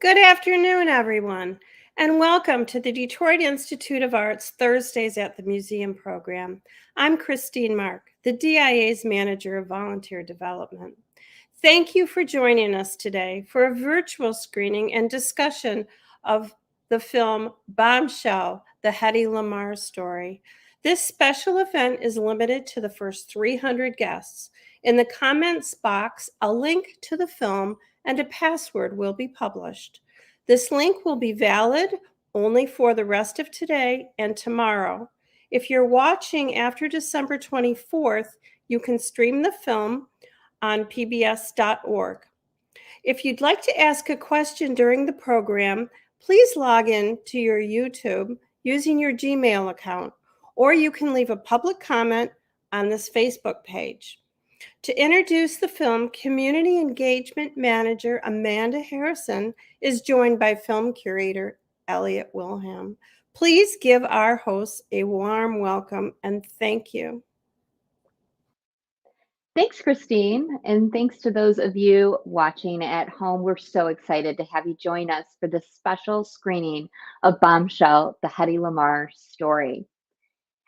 Good afternoon, everyone, and welcome to the Detroit Institute of Arts Thursdays at the Museum program. I'm Christine Mark, the DIA's Manager of Volunteer Development. Thank you for joining us today for a virtual screening and discussion of the film Bombshell, the Hedy Lamarr story. This special event is limited to the first 300 guests. In the comments box, a link to the film and a password will be published. This link will be valid only for the rest of today and tomorrow. If you're watching after December 24th, you can stream the film on pbs.org. If you'd like to ask a question during the program, please log in to your YouTube using your Gmail account, or you can leave a public comment on this Facebook page. To introduce the film, Community Engagement Manager Amanda Harrison is joined by film curator Elliot Wilhelm. Please give our hosts a warm welcome and thank you. Thanks, Christine, and thanks to those of you watching at home. We're so excited to have you join us for this special screening of Bombshell, the Hedy Lamarr story.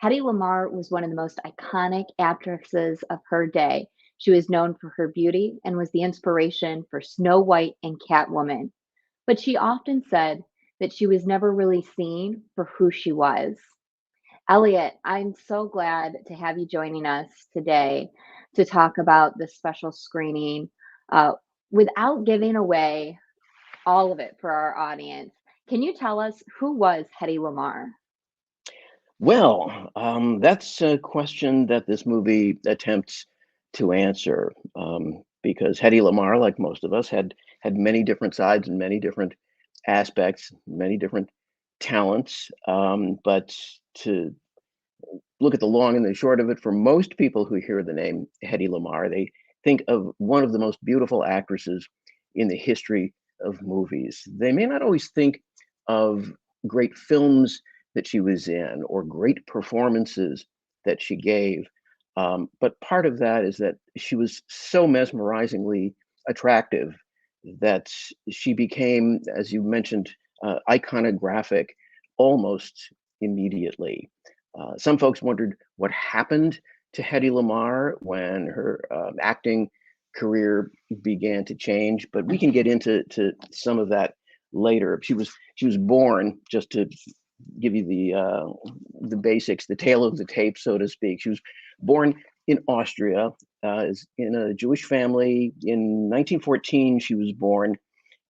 Hedy Lamarr was one of the most iconic actresses of her day. She was known for her beauty and was the inspiration for Snow White and Catwoman. But she often said that she was never really seen for who she was. Elliot, I'm so glad to have you joining us today to talk about this special screening. Without giving away all of it for our audience, can you tell us who was Hedy Lamarr? Well, that's a question that this movie attempts to answer, because Hedy Lamarr, like most of us, had many different sides and many different aspects, many different talents. But to look at the long and the short of it, for most people who hear the name Hedy Lamarr, they think of one of the most beautiful actresses in the history of movies. They may not always think of great films that she was in or great performances that she gave. But part of that is that she was so mesmerizingly attractive that she became, as you mentioned, iconographic almost immediately. Some folks wondered what happened to Hedy Lamarr when her acting career began to change, but we can get into some of that later. She was born, just to give you the basics, the tale of the tape, so to speak. She was born in Austria, in a Jewish family. In 1914, she was born,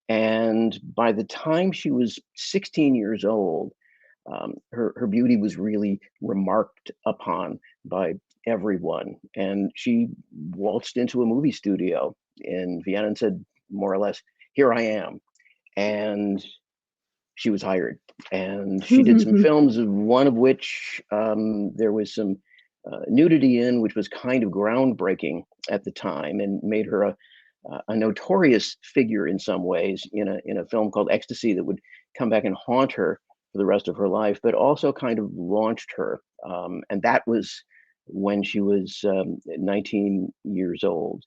and by the time she was 16 years old, her beauty was really remarked upon by everyone. And she waltzed into a movie studio in Vienna and said, more or less, "Here I am." And she was hired. And she did some films, one of which there was some nudity in, which was kind of groundbreaking at the time and made her a notorious figure in some ways in a film called Ecstasy that would come back and haunt her for the rest of her life, but also kind of launched her. And that was when she was 19 years old.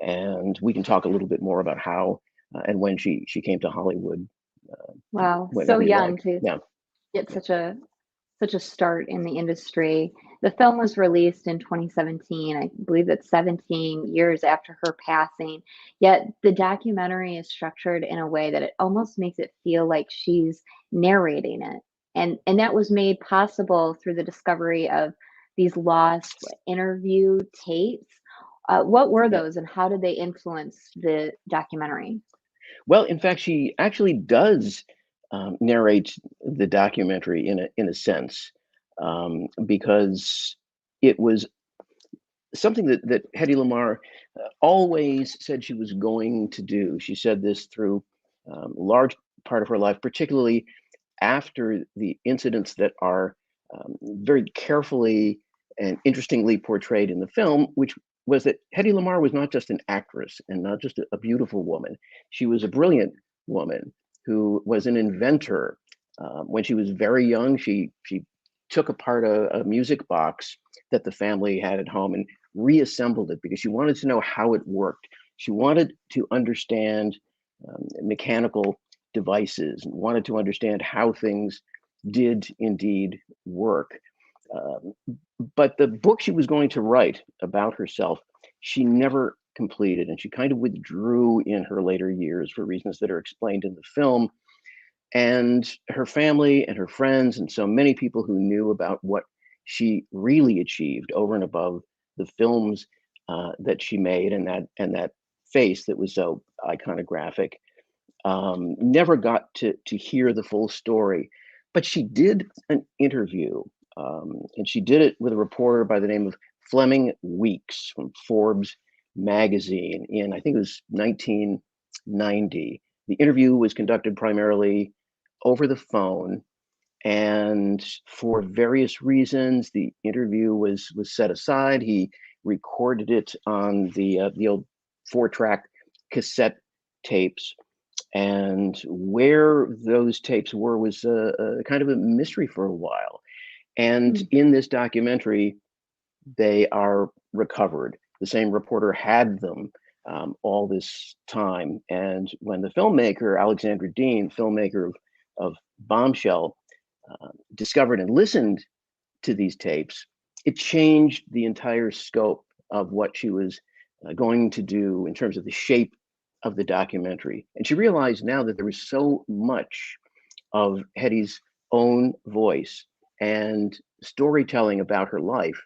And we can talk a little bit more about how and when she came to Hollywood. Wow, What so we young like. to Yeah. get such a start in the industry. The film was released in 2017. I believe it's 17 years after her passing. Yet the documentary is structured in a way that it almost makes it feel like she's narrating it. And that was made possible through the discovery of these lost interview tapes. What were those and how did they influence the documentary? Well, in fact, she actually does narrate the documentary in a sense, because it was something that Hedy Lamarr always said she was going to do. She said this through a large part of her life, particularly after the incidents that are very carefully and interestingly portrayed in the film, which was that Hedy Lamarr was not just an actress and not just a beautiful woman. She was a brilliant woman who was an inventor. When she was very young, she took apart a music box that the family had at home and reassembled it because she wanted to know how it worked. She wanted to understand mechanical devices and wanted to understand how things did indeed work. Um, but the book she was going to write about herself, she never completed, and she kind of withdrew in her later years for reasons that are explained in the film. And her family and her friends and so many people who knew about what she really achieved over and above the films that she made, and that face that was so iconographic, never got to hear the full story. But she did an interview, and she did it with a reporter by the name of Fleming Weeks from Forbes magazine in, I think it was 1990. The interview was conducted primarily over the phone, and for various reasons, the interview was set aside. He recorded it on the old 4-track cassette tapes, and where those tapes were was a kind of a mystery for a while. And in this documentary, they are recovered. The same reporter had them all this time. And when the filmmaker, Alexandra Dean, filmmaker of Bombshell, discovered and listened to these tapes, it changed the entire scope of what she was going to do in terms of the shape of the documentary. And she realized now that there was so much of Hedy's own voice and storytelling about her life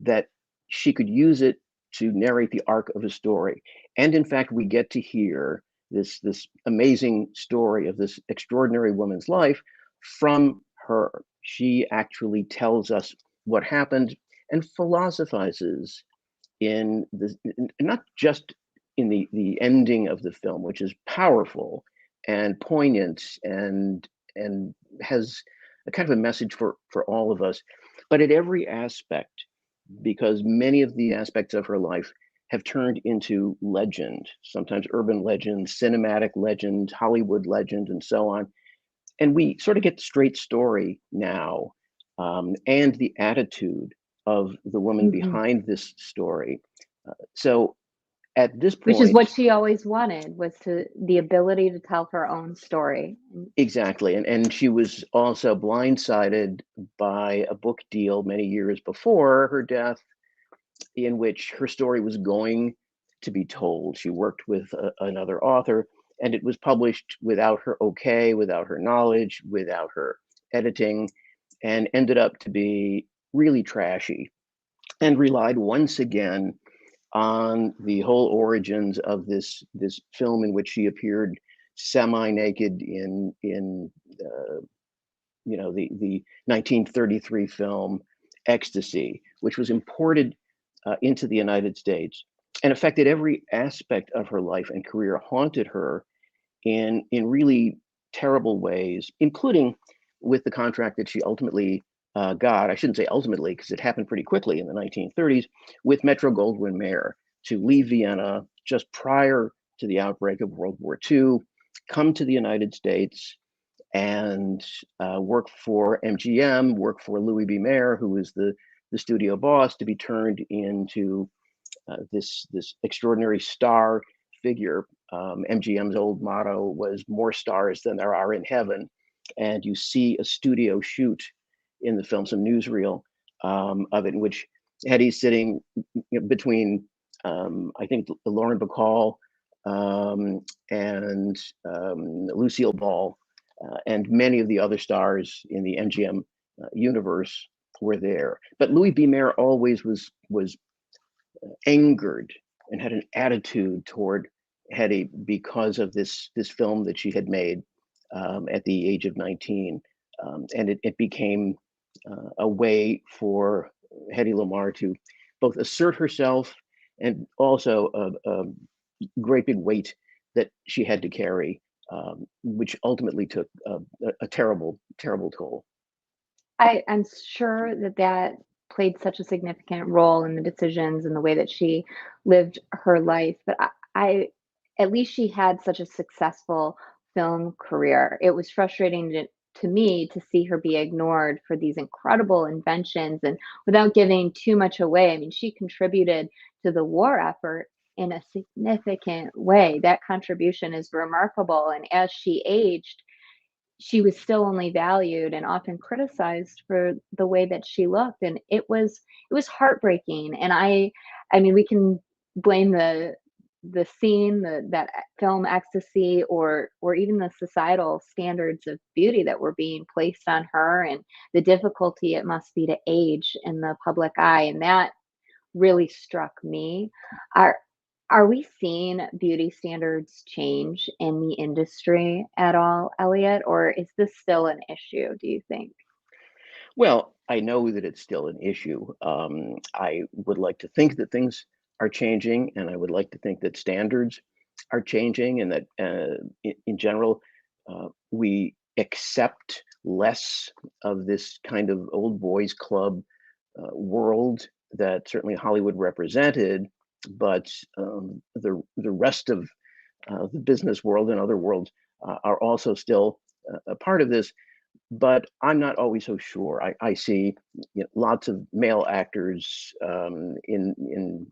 that she could use it to narrate the arc of a story. And in fact, we get to hear this amazing story of this extraordinary woman's life from her. She actually tells us what happened and philosophizes in this, not just in the ending of the film, which is powerful and poignant and has a kind of a message for all of us, but at every aspect, because many of the aspects of her life have turned into legend, sometimes urban legend, cinematic legend, Hollywood legend, and so on. And we sort of get the straight story now, and the attitude of the woman behind this story. So at this point, which is what she always wanted, was the ability to tell her own story. Exactly. And she was also blindsided by a book deal many years before her death, in which her story was going to be told. She worked with another author, and it was published without her okay, without her knowledge, without her editing, and ended up to be really trashy, and relied once again on the whole origins of this film in which she appeared semi-naked in the 1933 film Ecstasy, which was imported into the United States and affected every aspect of her life and career, haunted her in really terrible ways, including with the contract that she ultimately got. I shouldn't say ultimately, because it happened pretty quickly in the 1930s, with Metro-Goldwyn-Mayer, to leave Vienna just prior to the outbreak of World War II, come to the United States and work for MGM, work for Louis B. Mayer, who was the studio boss, to be turned into this extraordinary star figure. MGM's old motto was "more stars than there are in heaven," and you see a studio shoot in the film, some newsreel of it, in which Hedy's sitting between, I think, Lauren Bacall and Lucille Ball, and many of the other stars in the MGM universe were there. But Louis B. Mayer always was angered and had an attitude toward Hedy because of this film that she had made at the age of 19, and it became a way for Hedy Lamarr to both assert herself and also a great big weight that she had to carry, which ultimately took a terrible toll. I'm sure that played such a significant role in the decisions and the way that she lived her life. But I at least she had such a successful film career. It was frustrating to me to see her be ignored for these incredible inventions. And without giving too much away, I mean, she contributed to the war effort in a significant way. That contribution is remarkable. And as she aged, she was still only valued and often criticized for the way that she looked, and it was heartbreaking. And I mean, we can blame the scene, that film ecstasy, or even the societal standards of beauty that were being placed on her, and the difficulty it must be to age in the public eye. And that really struck me. Are are we seeing beauty standards change in the industry at all, Elliot, or is this still an issue, do you think? Well, I know that it's still an issue. I would like to think that things are changing, and I would like to think that standards are changing, and that in general, we accept less of this kind of old boys club world that certainly Hollywood represented, but the rest of the business world and other worlds are also still a part of this. But I'm not always so sure. I see, lots of male actors in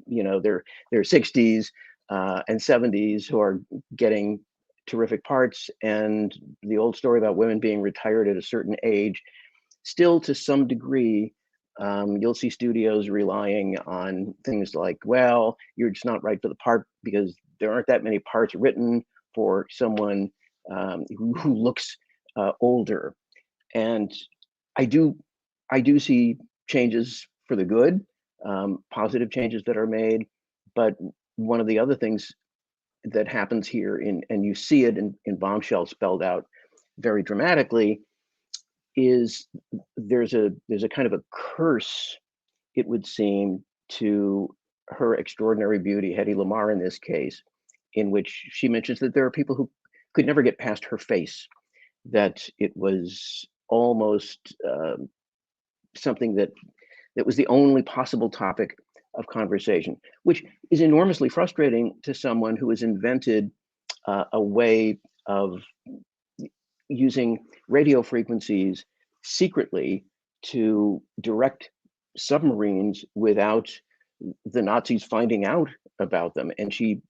their 60s and 70s who are getting terrific parts, and the old story about women being retired at a certain age, still to some degree, you'll see studios relying on things like, well, you're just not right for the part because there aren't that many parts written for someone who looks older. And I do, I do see changes for the good, positive changes that are made. But one of the other things that happens here, and you see it in Bombshell spelled out very dramatically, is there's a kind of a curse, it would seem, to her extraordinary beauty, Hedy Lamarr in this case, in which she mentions that there are people who could never get past her face, that it was almost something that was the only possible topic of conversation, which is enormously frustrating to someone who has invented a way of using radio frequencies secretly to direct submarines without the Nazis finding out about them. And she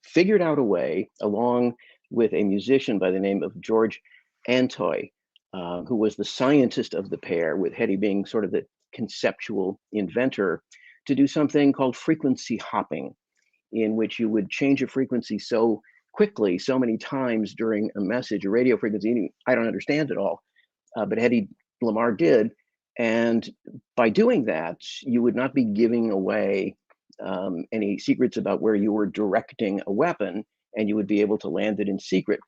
figured out a way, along with a musician by the name of George Antoy, who was the scientist of the pair, with Hedy being sort of the conceptual inventor, to do something called frequency hopping, in which you would change a frequency so quickly, so many times during a message, a radio frequency. I don't understand it all, but Hedy Lamarr did. And by doing that, you would not be giving away any secrets about where you were directing a weapon, and you would be able to land it in secret.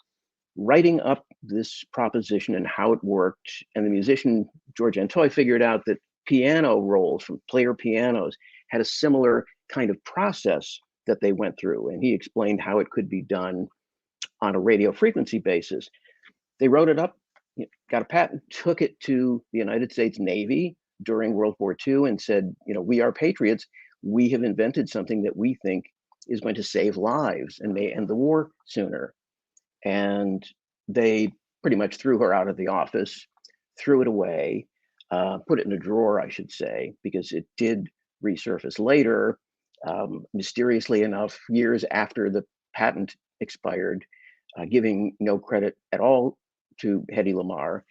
Writing up this proposition and how it worked, and the musician George Antoy figured out that piano rolls from player pianos had a similar kind of process that they went through, and he explained how it could be done on a radio frequency basis. They wrote it up, got a patent, took it to the United States Navy during World War II, and said, we are patriots. We have invented something that we think is going to save lives and may end the war sooner. And they pretty much threw her out of the office, threw it away, put it in a drawer, I should say, because it did resurface later, mysteriously enough, years after the patent expired, giving no credit at all to Hedy Lamarr,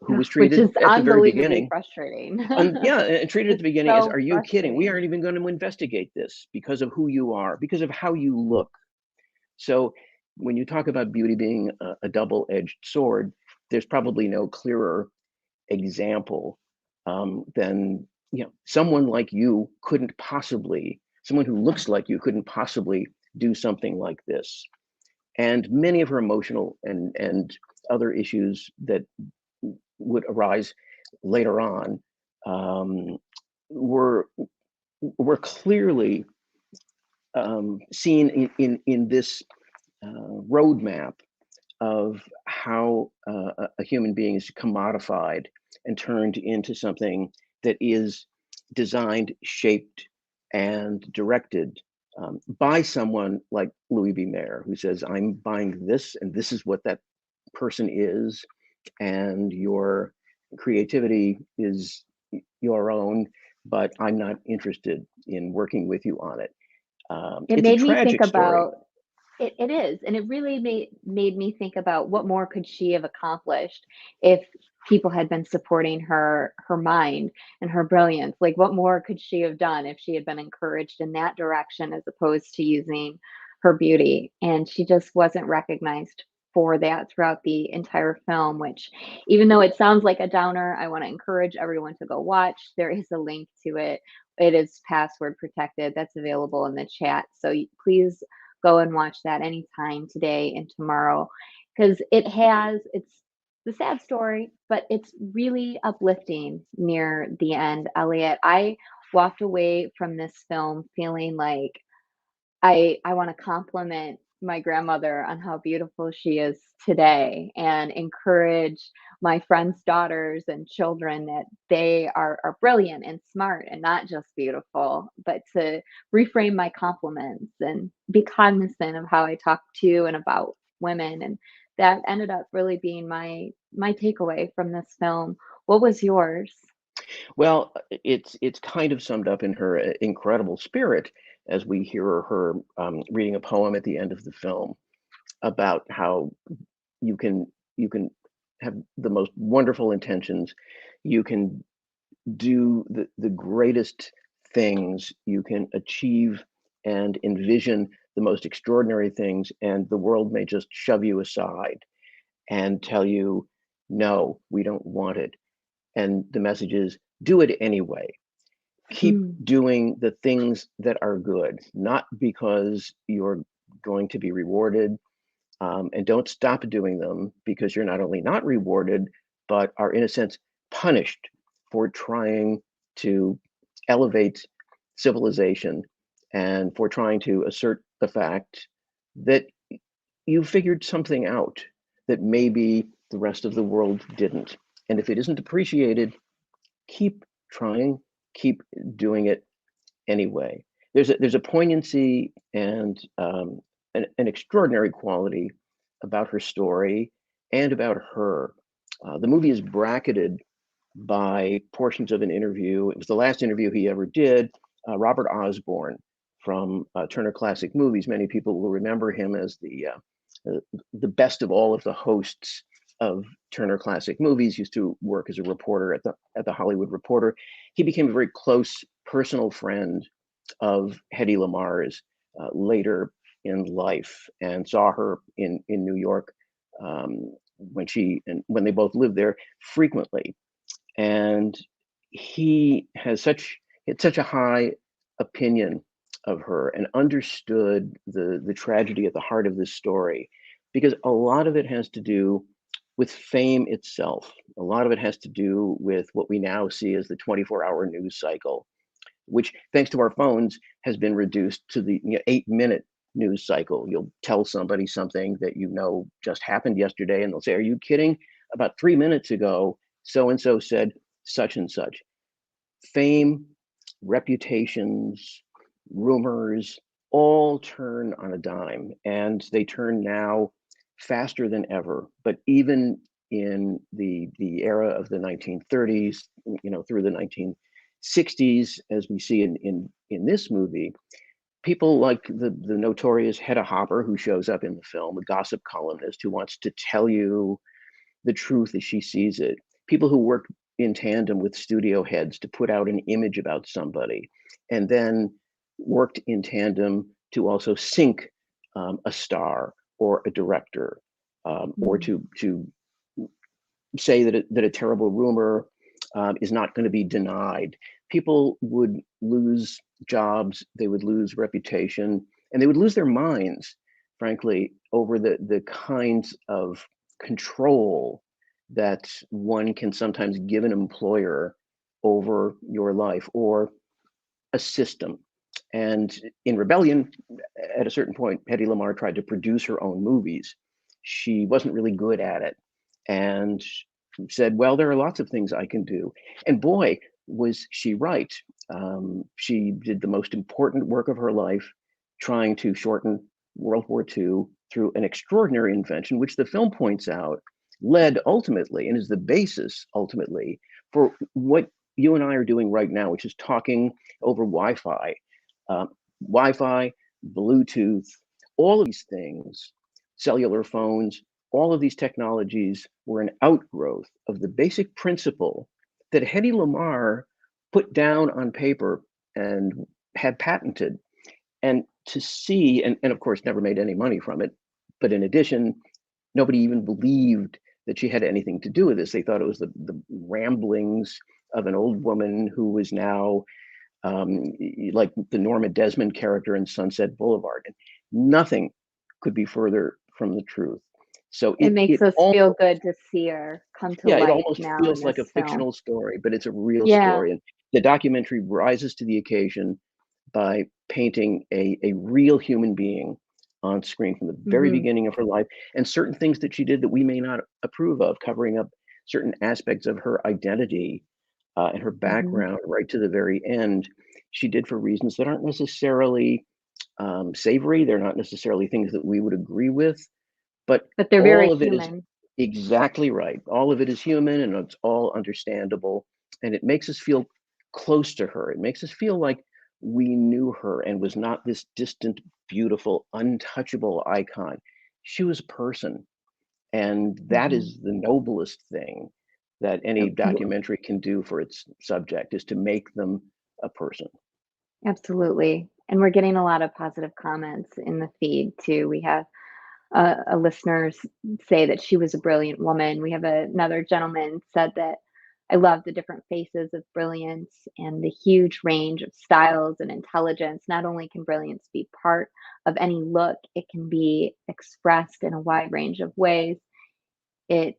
who was Which treated is at the very unbelievably beginning. frustrating. Yeah, and treated at the It's beginning as, so are you kidding? We frustrating. aren't even going to investigate this because of who you are, because of how you look. So when you talk about beauty being a double-edged sword, there's probably no clearer example than, someone like you couldn't possibly, someone who looks like you couldn't possibly do something like this. And many of her emotional and other issues that would arise later on, were clearly seen in this roadmap of how a human being is commodified and turned into something that is designed, shaped, and directed by someone like Louis B. Mayer, who says, I'm buying this, and this is what that person is, and your creativity is your own, but I'm not interested in working with you on it. It It's a made me think tragic story. about it is, and it really made me think about what more could she have accomplished if people had been supporting her mind and her brilliance. Like, what more could she have done if she had been encouraged in that direction as opposed to using her beauty? And she just wasn't recognized for that throughout the entire film, which, even though it sounds like a downer, I want to encourage everyone to go watch. There is a link to it. It is password protected. That's available in the chat. So please go and watch that anytime today and tomorrow, because it's the sad story, but it's really uplifting near the end. Elliot, I walked away from this film feeling like I want to compliment my grandmother on how beautiful she is today and encourage my friends' daughters and children that they are brilliant and smart and not just beautiful, but to reframe my compliments and be cognizant of how I talk to and about women. And that ended up really being my takeaway from this film. What was yours? Well, it's kind of summed up in her incredible spirit as we hear her reading a poem at the end of the film about how you can you can have the most wonderful intentions, you can do the greatest things, you can achieve and envision the most extraordinary things, and the world may just shove you aside and tell you, no, we don't want it. And the message is, do it anyway. Keep Mm, doing the things that are good, not because you're going to be rewarded, and don't stop doing them because you're not only not rewarded, but are in a sense punished for trying to elevate civilization and for trying to assert the fact that you figured something out that maybe the rest of the world didn't. And if it isn't appreciated, keep trying, keep doing it anyway. There's a poignancy and an extraordinary quality about her story and about her. The movie is bracketed by portions of an interview. It was the last interview he ever did. Robert Osborne from Turner Classic Movies. Many people will remember him as the best of all of the hosts of Turner Classic Movies. Used to work as a reporter at the Hollywood Reporter. He became a very close personal friend of Hedy Lamarr's later in life, and saw her in New York when they both lived there frequently. And he had such a high opinion of her and understood the tragedy at the heart of this story, because a lot of it has to do with fame itself. A lot of it has to do with what we now see as the 24-hour news cycle, which, thanks to our phones, has been reduced to the 8-minute news cycle. You'll tell somebody something that you know just happened yesterday, and they'll say, "Are you kidding? About 3 minutes ago, so and so said such and such." Fame, reputations, rumors all turn on a dime, and they turn now faster than ever. But even in the era of the 1930s, through the 1960s, as we see in this movie, people like the notorious Hedda Hopper, who shows up in the film, a gossip columnist who wants to tell you the truth as she sees it. People who work in tandem with studio heads to put out an image about somebody, and then worked in tandem to also sink a star or a director, or mm, to say that a terrible rumor is not going to be denied. People would lose jobs, they would lose reputation, and they would lose their minds, frankly, over the kinds of control that one can sometimes give an employer over your life or a system. And in Rebellion, at a certain point, Hedy Lamarr tried to produce her own movies. She wasn't really good at it, and said, "Well, there are lots of things I can do." And boy, was she right. She did the most important work of her life, trying to shorten World War II through an extraordinary invention, which the film points out led ultimately and is the basis ultimately for what you and I are doing right now, which is talking over Wi-Fi. Uh, Wi-Fi Bluetooth, all of these things, cellular phones, all of these technologies were an outgrowth of the basic principle that Hedy Lamarr put down on paper and had patented. And to see, and of course never made any money from it, but in addition, nobody even believed that she had anything to do with this. They thought it was the ramblings of an old woman who was now like the Norma Desmond character in Sunset Boulevard. And nothing could be further from the truth. So It makes us feel good to see her come to it life almost now feels in like a this film. fictional story, but it's a real Yeah. story. And the documentary rises to the occasion by painting a real human being on screen from the very beginning of her life, and certain things that she did that we may not approve of, covering up certain aspects of her identity and her background right to the very end. She did for reasons that aren't necessarily savory. They're not necessarily things that we would agree with, but they're very all of it is human. exactly right. All of it is human and it's all understandable. And it makes us feel close to her. It makes us feel like we knew her and was not this distant, beautiful, untouchable icon. She was a person. And that is the noblest thing that any documentary can do for its subject, is to make them a person. Absolutely. And we're getting a lot of positive comments in the feed too. We have a listener say that she was a brilliant woman. We have another gentleman said that I love the different faces of brilliance and the huge range of styles and intelligence. Not only can brilliance be part of any look, it can be expressed in a wide range of ways. It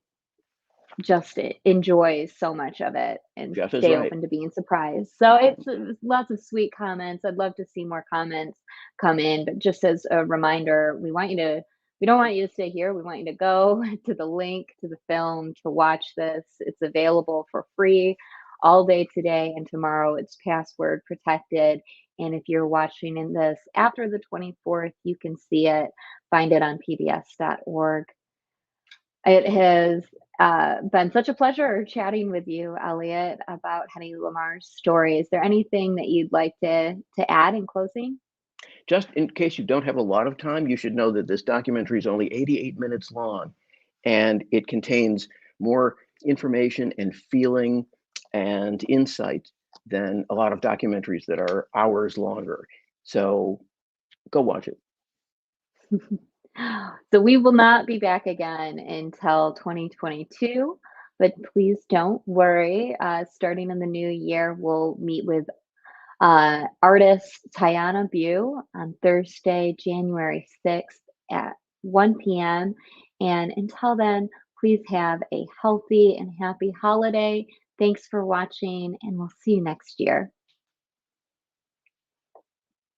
just enjoys so much of it and Jeff is stay right. open to being surprised. So it's lots of sweet comments. I'd love to see more comments come in, but just as a reminder, we don't want you to stay here. We want you to go to the link to the film to watch this. It's available for free all day today and tomorrow. It's password protected. And if you're watching in this after the 24th, you can see it, find it on pbs.org. It has been such a pleasure chatting with you, Elliot, about Hedy Lamarr's story. Is there anything that you'd like to add in closing? Just in case you don't have a lot of time, you should know that this documentary is only 88 minutes long, and it contains more information and feeling and insight than a lot of documentaries that are hours longer. So go watch it. So we will not be back again until 2022, but please don't worry. Starting in the new year, we'll meet with artist Tiana Bew on Thursday, January 6th at 1 p.m. And until then, please have a healthy and happy holiday. Thanks for watching, and we'll see you next year.